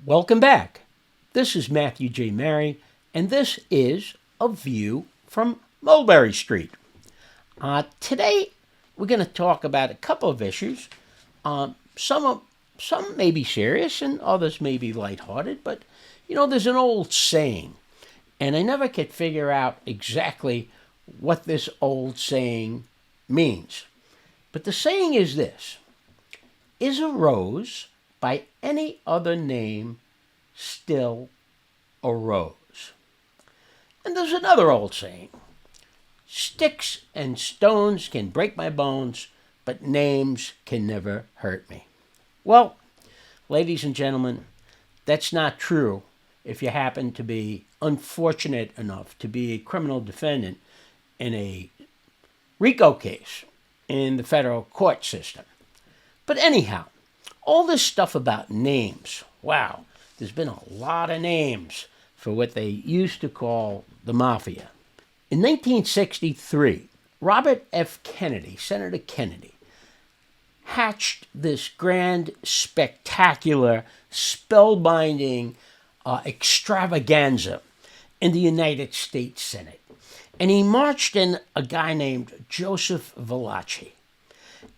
Welcome back. This is Matthew J. Mary, and this is A View from Mulberry Street. Today, we're going to talk about a couple of issues. Some may be serious, and others may be lighthearted, but, there's an old saying, and I never could figure out exactly what this old saying means. But the saying is this: is a rose by any other name still a rose? And there's another old saying: sticks and stones can break my bones, but names can never hurt me. Well, ladies and gentlemen, that's not true if you happen to be unfortunate enough to be a criminal defendant in a Rico case in the federal court system. But anyhow, all this stuff about names, wow, there's been a lot of names for what they used to call the Mafia. In 1963, Robert F. Kennedy, Senator Kennedy, hatched this grand, spectacular, spellbinding extravaganza in the United States Senate. And he marched in a guy named Joseph Valachi.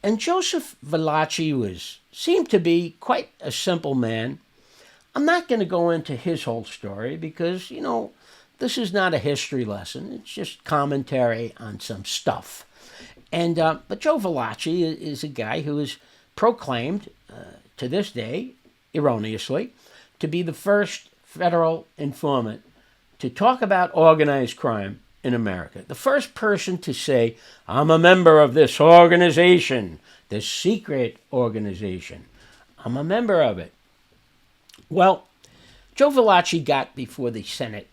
And Joseph Valachi seemed to be quite a simple man. I'm not going to go into his whole story because, this is not a history lesson. It's just commentary on some stuff. And but Joe Valachi is a guy who is proclaimed to this day, erroneously, to be the first federal informant to talk about organized crime in America. The first person to say, I'm a member of this organization, this secret organization. I'm a member of it. Well, Joe Valachi got before the Senate,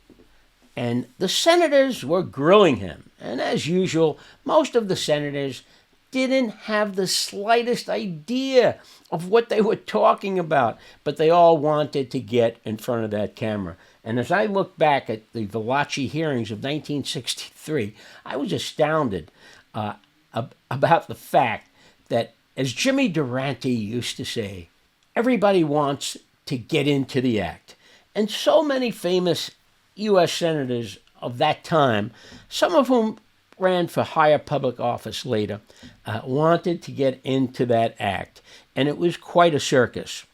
and the senators were grilling him. And as usual, most of the senators didn't have the slightest idea of what they were talking about, but they all wanted to get in front of that camera. And as I look back at the Valachi Hearings of 1963, I was astounded about the fact that, as Jimmy Durante used to say, everybody wants to get into the act. And so many famous U.S. senators of that time, some of whom ran for higher public office later, wanted to get into that act. And it was quite a circus.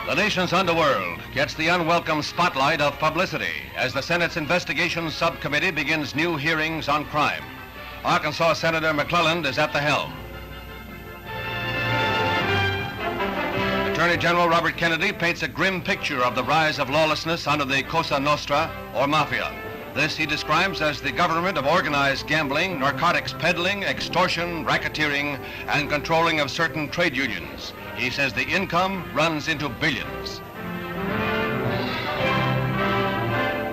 The nation's underworld gets the unwelcome spotlight of publicity as the Senate's Investigations Subcommittee begins new hearings on crime. Arkansas Senator McClelland is at the helm. Attorney General Robert Kennedy paints a grim picture of the rise of lawlessness under the Cosa Nostra, or Mafia. This he describes as the government of organized gambling, narcotics peddling, extortion, racketeering, and controlling of certain trade unions. He says the income runs into billions.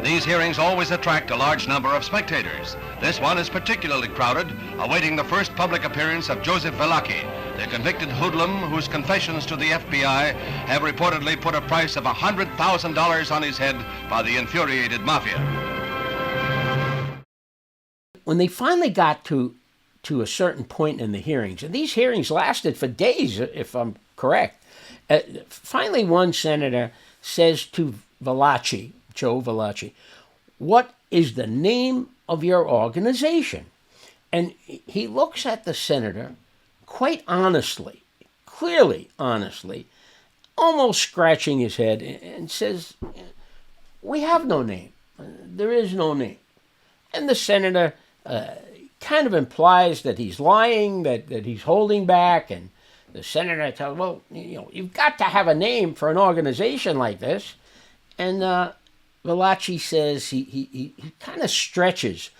These hearings always attract a large number of spectators. This one is particularly crowded, awaiting the first public appearance of Joseph Valachi, the convicted hoodlum whose confessions to the FBI have reportedly put a price of $100,000 on his head by the infuriated Mafia. When they finally got to a certain point in the hearings, and these hearings lasted for days, if I'm correct, finally one senator says to Valachi, Joe Valachi, what is the name of your organization? And he looks at the senator quite honestly, clearly honestly, almost scratching his head, and says, we have no name. There is no name. And the senator kind of implies that he's lying, that he's holding back, and the senator tells, well, you've got to have a name for an organization like this. And Valachi says he kind of stretches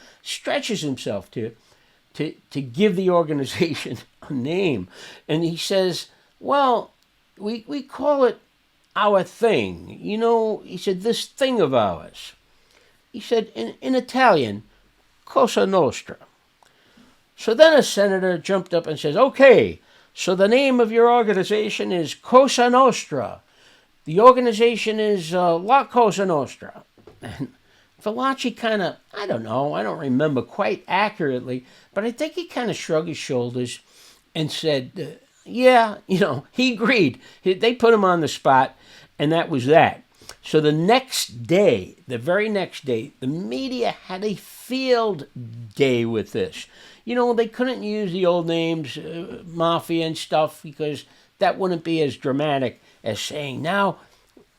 himself to give the organization a name. And he says, well, we call it our thing. He said, this thing of ours. He said, in Italian, Cosa Nostra. So then a senator jumped up and says, okay, so the name of your organization is Cosa Nostra. The organization is La Cosa Nostra. And Valachi kind of, I don't remember quite accurately, but I think he kind of shrugged his shoulders and said, yeah, he agreed. They put him on the spot, and that was that. So the very next day, the media had a field day with this. They couldn't use the old names, Mafia and stuff, because that wouldn't be as dramatic as saying, now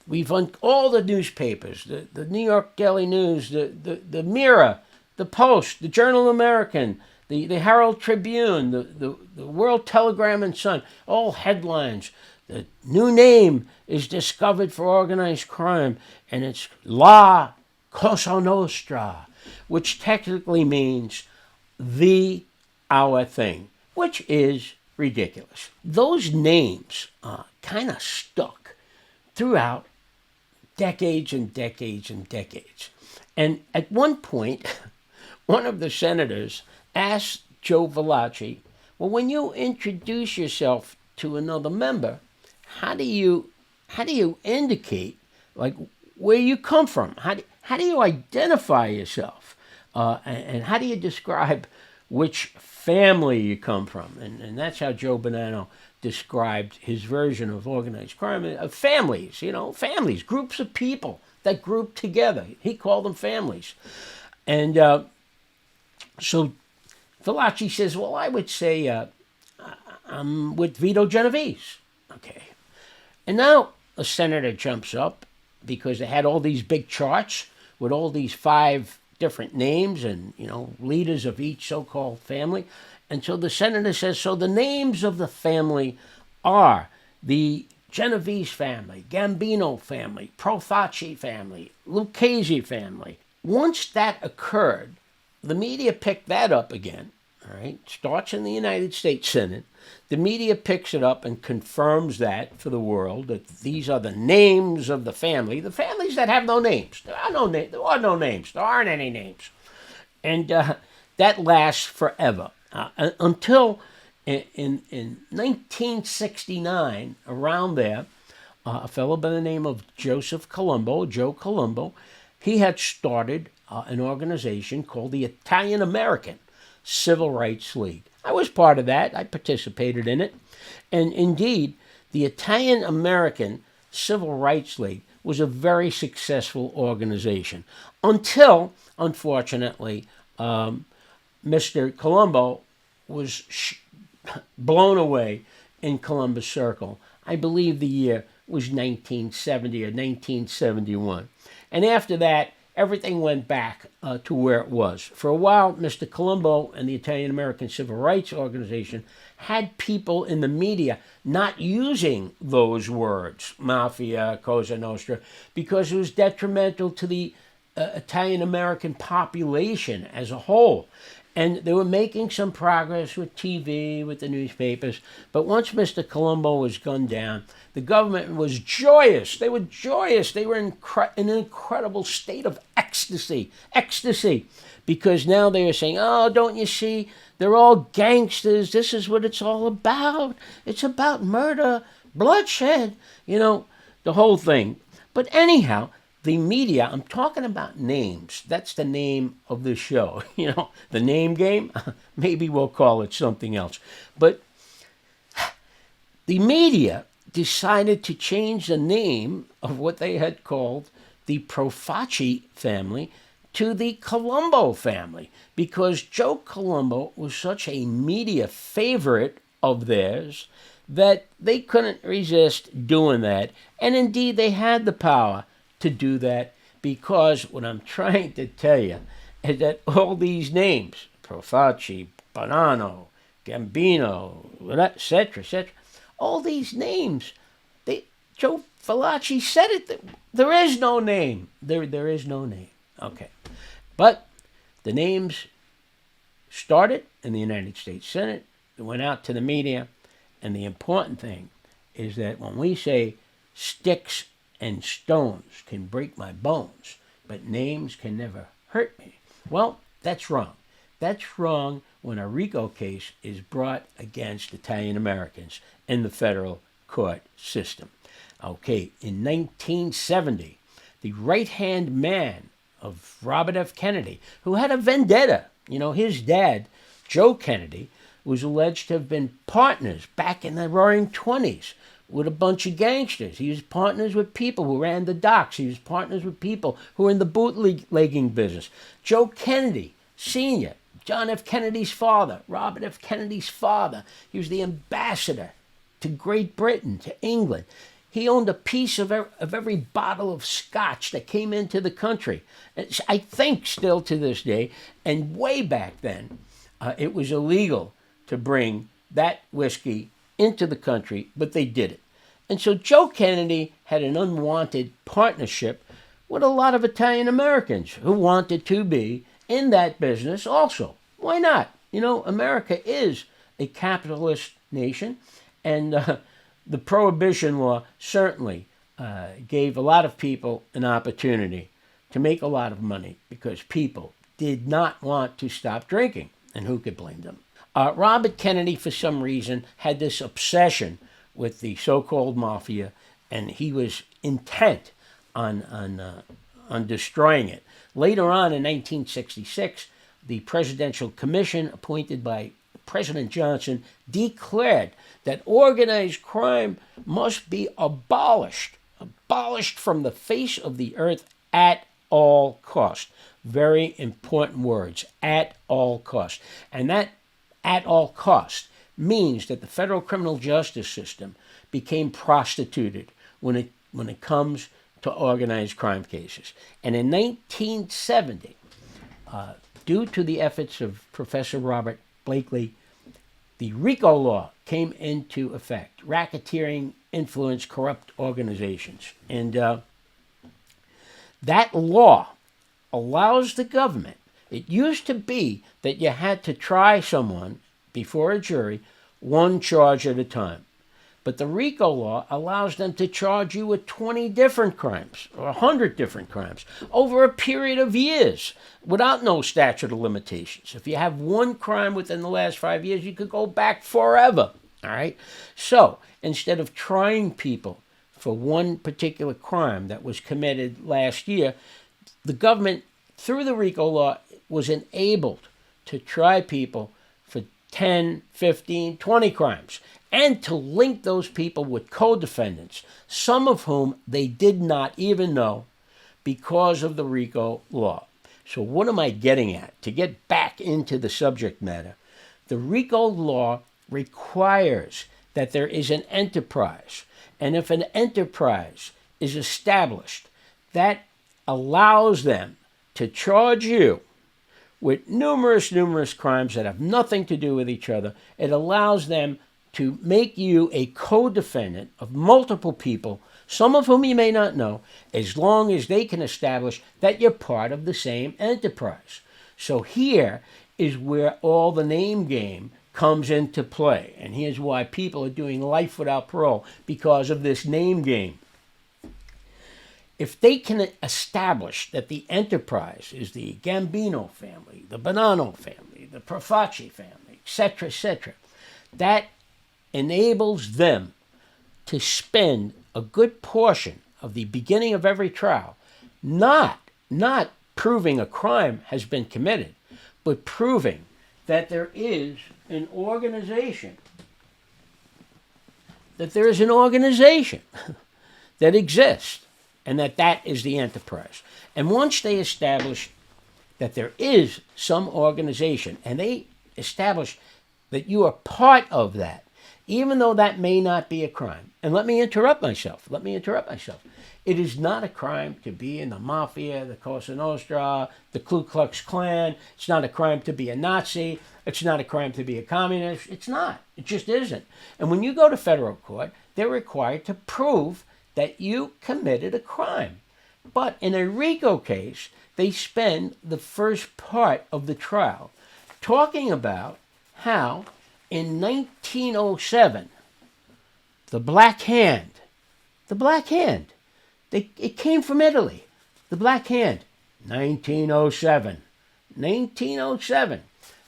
we've all the newspapers, the New York Daily News, the Mirror, the Post, the Journal American, the Herald Tribune, the World Telegram and Sun, all headlines. The new name is discovered for organized crime, and it's La Cosa Nostra, which technically means our thing, which is ridiculous. Those names kind of stuck throughout decades and decades and decades. And at one point, one of the senators asked Joe Valachi, well, when you introduce yourself to another member, how do you indicate like where you come from? How do you identify yourself? And how do you describe which family you come from? And that's how Joe Bonanno described his version of organized crime, of families, families, groups of people that group together. He called them families. And so Valachi says, well, I would say I'm with Vito Genovese. Okay. And now a senator jumps up because they had all these big charts with all these 5 different names and, leaders of each so-called family. And so the senator says, so the names of the family are the Genovese family, Gambino family, Profaci family, Lucchese family. Once that occurred, the media picked that up again. All right, starts in the United States Senate. The media picks it up and confirms that for the world, that these are the names of the families that have no names. There are no names. There aren't any names. And that lasts forever. Until in 1969, around there, a fellow by the name of Joe Columbo, he had started an organization called the Italian American Civil Rights League. I was part of that. I participated in it. And indeed, the Italian American Civil Rights League was a very successful organization until, unfortunately, Mr. Columbo was blown away in Columbus Circle. I believe the year was 1970 or 1971. And after that, everything went back to where it was. For a while, Mr. Columbo and the Italian American Civil Rights Organization had people in the media not using those words, Mafia, Cosa Nostra, because it was detrimental to the Italian American population as a whole. And they were making some progress with TV, with the newspapers. But once Mr. Columbo was gunned down, the government was joyous. They were joyous. They were in an incredible state of ecstasy, because now they were saying, oh, don't you see? They're all gangsters. This is what it's all about. It's about murder, bloodshed, the whole thing. But anyhow, the media, I'm talking about names. That's the name of the show. The name game. Maybe we'll call it something else. But the media decided to change the name of what they had called the Profaci family to the Columbo family, because Joe Columbo was such a media favorite of theirs that they couldn't resist doing that. And indeed, they had the power to do that, because what I'm trying to tell you is that all these names, Profaci, Bonanno, Gambino, etc., all these names, Joe Valachi said it, there is no name. There is no name. Okay. But the names started in the United States Senate, it went out to the media, and the important thing is that when we say sticks and stones can break my bones, but names can never hurt me, well, that's wrong. That's wrong when a RICO case is brought against Italian Americans in the federal court system. Okay, in 1970, the right-hand man of Robert F. Kennedy, who had a vendetta, his dad, Joe Kennedy, was alleged to have been partners back in the roaring 20s with a bunch of gangsters. He was partners with people who ran the docks. He was partners with people who were in the bootlegging business. Joe Kennedy, Sr., John F. Kennedy's father, Robert F. Kennedy's father. He was the ambassador to Great Britain, to England. He owned a piece of every bottle of scotch that came into the country. I think still to this day, and way back then, it was illegal to bring that whiskey into the country, but they did it. And so Joe Kennedy had an unwanted partnership with a lot of Italian Americans who wanted to be in that business also. Why not? You know, America is a capitalist nation, and the Prohibition law certainly gave a lot of people an opportunity to make a lot of money because people did not want to stop drinking, and who could blame them? Robert Kennedy, for some reason, had this obsession with the so-called mafia, and he was intent on destroying it. Later on, in 1966, the Presidential Commission appointed by President Johnson declared that organized crime must be abolished from the face of the earth at all cost. Very important words, at all cost. And that at all cost means that the federal criminal justice system became prostituted when it comes to organized crime cases. And in 1970, due to the efforts of Professor Robert Blakely, the RICO law came into effect. Racketeering, influence, corrupt organizations. And that law allows the government. It used to be that you had to try someone before a jury, one charge at a time. But the RICO law allows them to charge you with 20 different crimes or 100 different crimes over a period of years without no statute of limitations. If you have one crime within the last 5 years, you could go back forever. All right? So instead of trying people for one particular crime that was committed last year, the government, through the RICO law, was enabled to try people for 10, 15, 20 crimes, and to link those people with co-defendants, some of whom they did not even know because of the RICO law. So what am I getting at? To get back into the subject matter, the RICO law requires that there is an enterprise. And if an enterprise is established, that allows them to charge you with numerous crimes that have nothing to do with each other. It allows them to make you a co-defendant of multiple people, some of whom you may not know, as long as they can establish that you're part of the same enterprise. So here is where all the name game comes into play. And here's why people are doing life without parole, because of this name game. If they can establish that the enterprise is the Gambino family, the Bonanno family, the Profaci family, etc., that enables them to spend a good portion of the beginning of every trial not proving a crime has been committed, but proving that there is an organization, that exists, and that is the enterprise. And once they establish that there is some organization, and they establish that you are part of that, even though that may not be a crime. And let me interrupt myself. It is not a crime to be in the Mafia, the Cosa Nostra, the Ku Klux Klan. It's not a crime to be a Nazi. It's not a crime to be a communist. It's not. It just isn't. And when you go to federal court, they're required to prove that you committed a crime. But in a RICO case, they spend the first part of the trial talking about how in 1907, the Black Hand, it came from Italy. The Black Hand, 1907,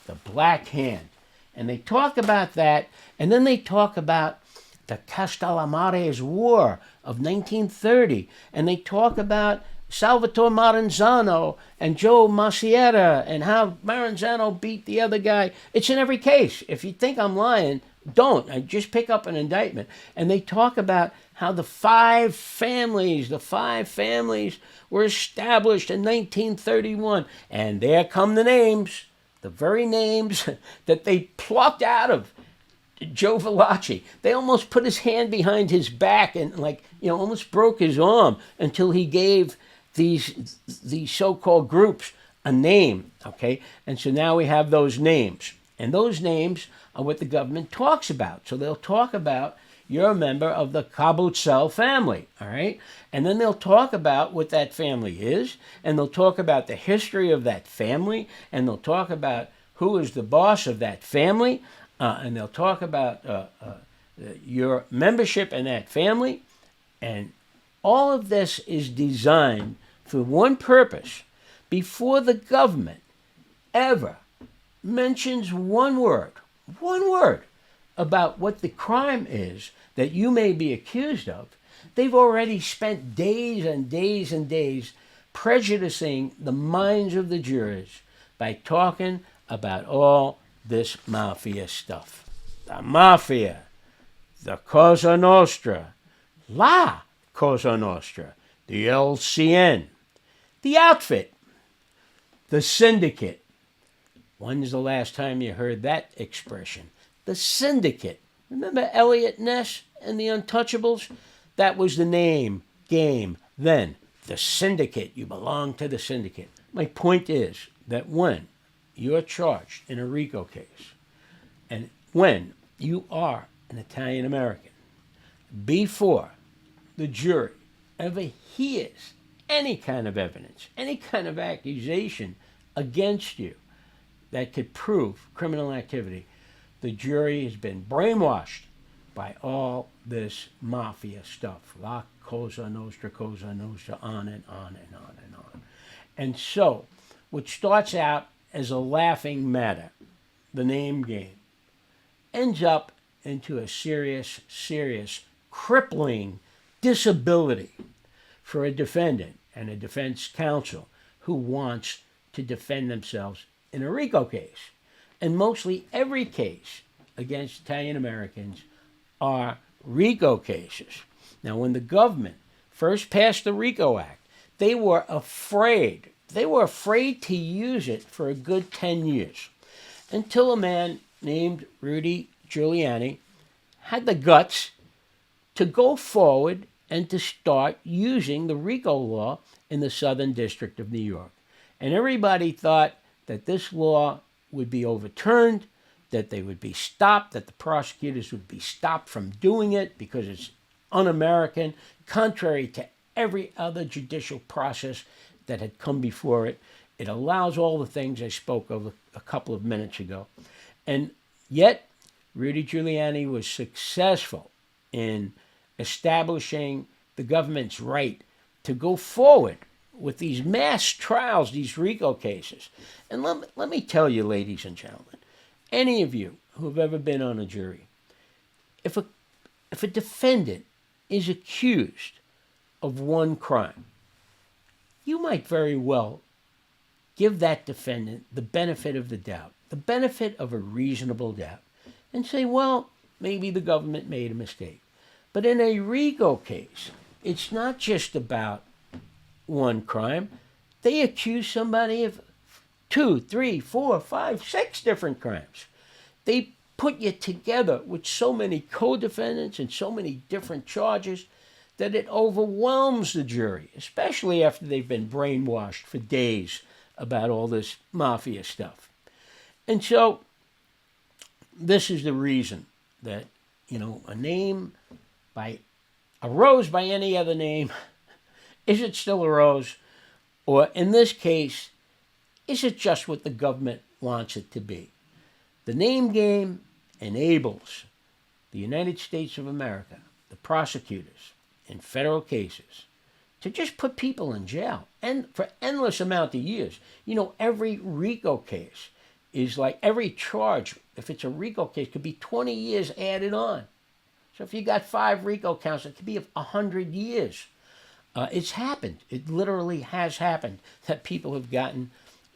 the Black Hand. And they talk about that, and then they talk about the Castellamares War of 1930, and they talk about Salvatore Maranzano and Joe Maciera and how Maranzano beat the other guy. It's in every case. If you think I'm lying, don't. I just pick up an indictment. And they talk about how the five families were established in 1931. And there come the names, the very names that they plucked out of Joe Valachi. They almost put his hand behind his back and almost broke his arm until he gave these so-called groups a name, okay? And so now we have those names. And those names are what the government talks about. So they'll talk about you're a member of the Kabutzel family, all right? And then they'll talk about what that family is, and they'll talk about the history of that family, and they'll talk about who is the boss of that family, and they'll talk about your membership in that family. And all of this is designed for one purpose. Before the government ever mentions one word about what the crime is that you may be accused of, they've already spent days and days and days prejudicing the minds of the jurors by talking about all this mafia stuff. The mafia, the Cosa Nostra, La Cosa Nostra, the LCN, the outfit, the syndicate. When's the last time you heard that expression? The syndicate. Remember Elliot Ness and the Untouchables? That was the name, game, then. The syndicate. You belong to the syndicate. My point is that when you're charged in a RICO case, and when you are an Italian American, before the jury ever hears any kind of evidence, any kind of accusation against you that could prove criminal activity, the jury has been brainwashed by all this mafia stuff. La Cosa Nostra, on and on and on and on. And so, what starts out as a laughing matter, the name game, ends up into a serious, crippling disability for a defendant and a defense counsel who wants to defend themselves in a RICO case. And mostly every case against Italian Americans are RICO cases. Now, when the government first passed the Rico Act, they were afraid. They were afraid to use it for a good 10 years until a man named Rudy Giuliani had the guts to go forward and to start using the RICO law in the Southern District of New York. And everybody thought that this law would be overturned, that they would be stopped, that the prosecutors would be stopped from doing it because it's un-American, contrary to every other judicial process that had come before it. It allows all the things I spoke of a couple of minutes ago. And yet, Rudy Giuliani was successful in establishing the government's right to go forward with these mass trials, these RICO cases. And let me tell you, ladies and gentlemen, any of you who have ever been on a jury, if a defendant is accused of one crime, you might very well give that defendant the benefit of the doubt, the benefit of a reasonable doubt, and say, well, maybe the government made a mistake. But in a RICO case, it's not just about one crime. They accuse somebody of 2, 3, 4, 5, 6 different crimes. They put you together with so many co-defendants and so many different charges that it overwhelms the jury, especially after they've been brainwashed for days about all this mafia stuff. And so this is the reason that, a name a rose by any other name, is it still a rose? Or in this case, is it just what the government wants it to be? The name game enables the United States of America, the prosecutors in federal cases, to just put people in jail and for endless amount of years. Every RICO case is like every charge, if it's a RICO case, could be 20 years added on. So if you got 5 RICO counts, it could be 100 years It's happened. It literally has happened that people have gotten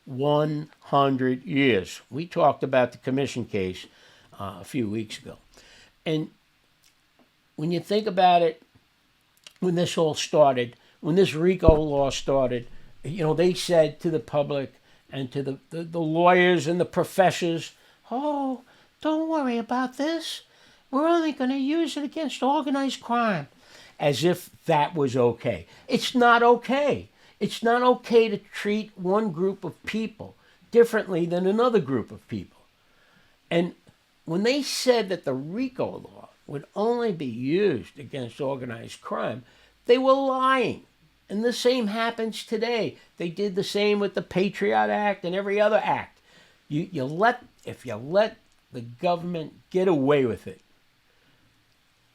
100 years. We talked about the commission case a few weeks ago. And when you think about it, when this all started, when this RICO law started, they said to the public and to the lawyers and the professors, oh, don't worry about this. We're only going to use it against organized crime. As if that was okay. It's not okay. It's not okay to treat one group of people differently than another group of people. And when they said that the RICO law would only be used against organized crime, they were lying. And the same happens today. They did the same with the Patriot Act and every other act. If you let the government get away with it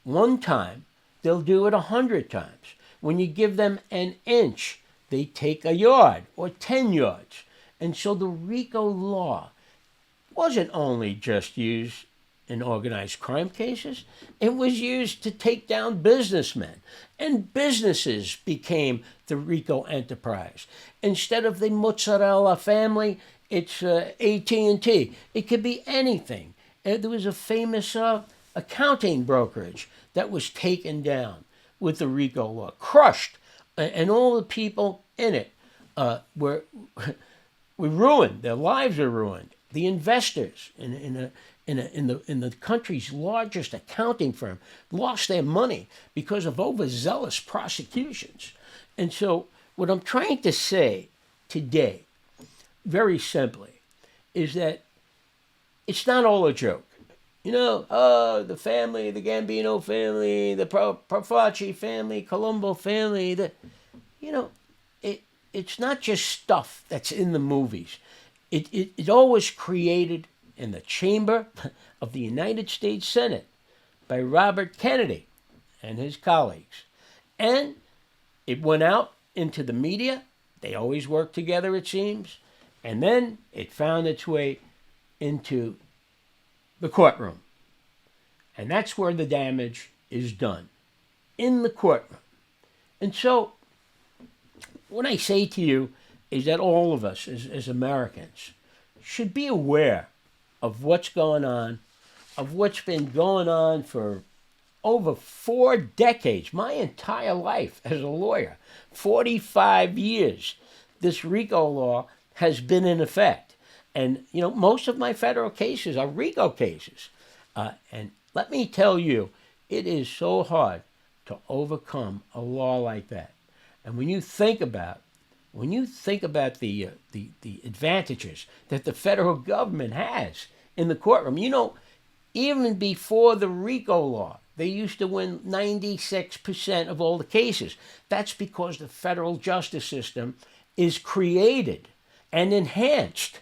one time, they'll do it 100 times. When you give them an inch, they take a yard or 10 yards. And so the RICO law wasn't only just used in organized crime cases, it was used to take down businessmen. And businesses became the RICO enterprise. Instead of the mozzarella family, it's AT&T. It could be anything. There was a famous accounting brokerage that was taken down with the RICO law, crushed, and all the people in it were ruined. Their lives are ruined. The investors in the country's largest accounting firm lost their money because of overzealous prosecutions. And so, what I'm trying to say today, very simply, is that it's not all a joke. The family, the Gambino family, the Valachi family, Columbo family, it's not just stuff that's in the movies. It all was created in the chamber of the United States Senate by Robert Kennedy and his colleagues. And it went out into the media. They always work together, it seems. And then it found its way into the courtroom. And that's where the damage is done, in the courtroom. And so what I say to you is that all of us as Americans should be aware of what's going on, of what's been going on for over 4 decades, my entire life as a lawyer, 45 years. This RICO law has been in effect. And, most of my federal cases are RICO cases. And let me tell you, it is so hard to overcome a law like that. And when you think about the advantages that the federal government has in the courtroom, even before the RICO law, they used to win 96% of all the cases. That's because the federal justice system is created and enhanced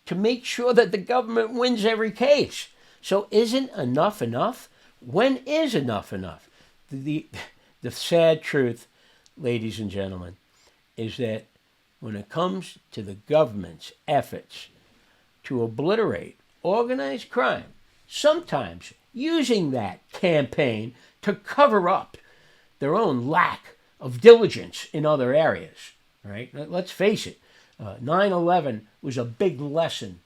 to make sure that the government wins every case. So isn't enough enough? When is enough enough? The sad truth, ladies and gentlemen, is that when it comes to the government's efforts to obliterate organized crime, sometimes using that campaign to cover up their own lack of diligence in other areas, right? Let's face it, 9/11 was a big lesson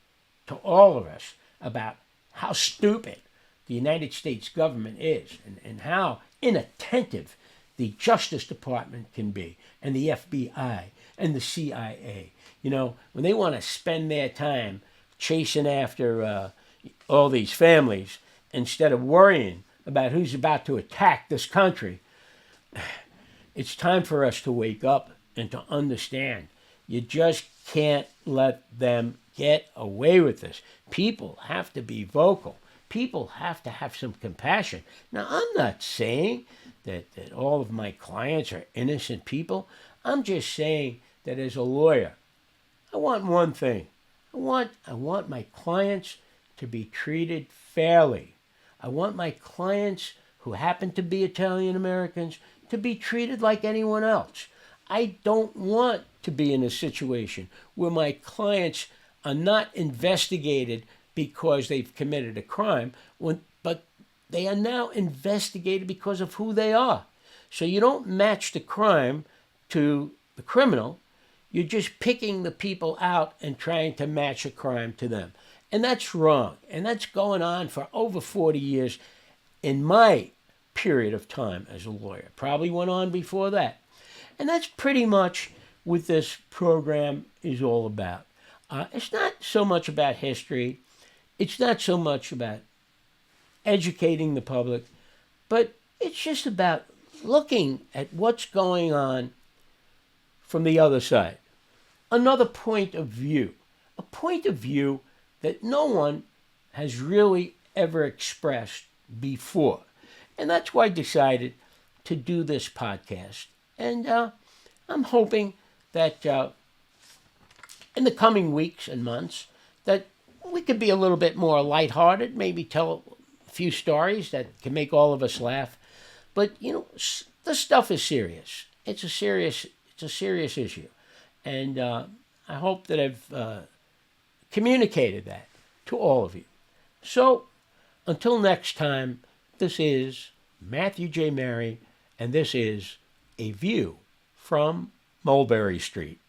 to all of us about how stupid the United States government is and how inattentive the Justice Department can be, and the FBI and the CIA. When they want to spend their time chasing after all these families instead of worrying about who's about to attack this country, it's time for us to wake up and to understand. You just can't let them get away with this. People have to be vocal. People have to have some compassion. Now, I'm not saying that all of my clients are innocent people. I'm just saying that as a lawyer, I want one thing. I want my clients to be treated fairly. I want my clients who happen to be Italian Americans to be treated like anyone else. I don't want to be in a situation where my clients are not investigated because they've committed a crime, but they are now investigated because of who they are. So you don't match the crime to the criminal. You're just picking the people out and trying to match a crime to them. And that's wrong. And that's going on for over 40 years in my period of time as a lawyer. Probably went on before that. And that's pretty much what this program is all about. It's not so much about history. It's not so much about educating the public, but it's just about looking at what's going on from the other side. Another point of view, a point of view that no one has really ever expressed before. And that's why I decided to do this podcast. And I'm hoping that in the coming weeks and months that we could be a little bit more lighthearted, maybe tell a few stories that can make all of us laugh. But, this stuff is serious. It's a serious issue. And I hope that I've communicated that to all of you. So, until next time, this is Matthew J. Mary, and this is A View from Mulberry Street.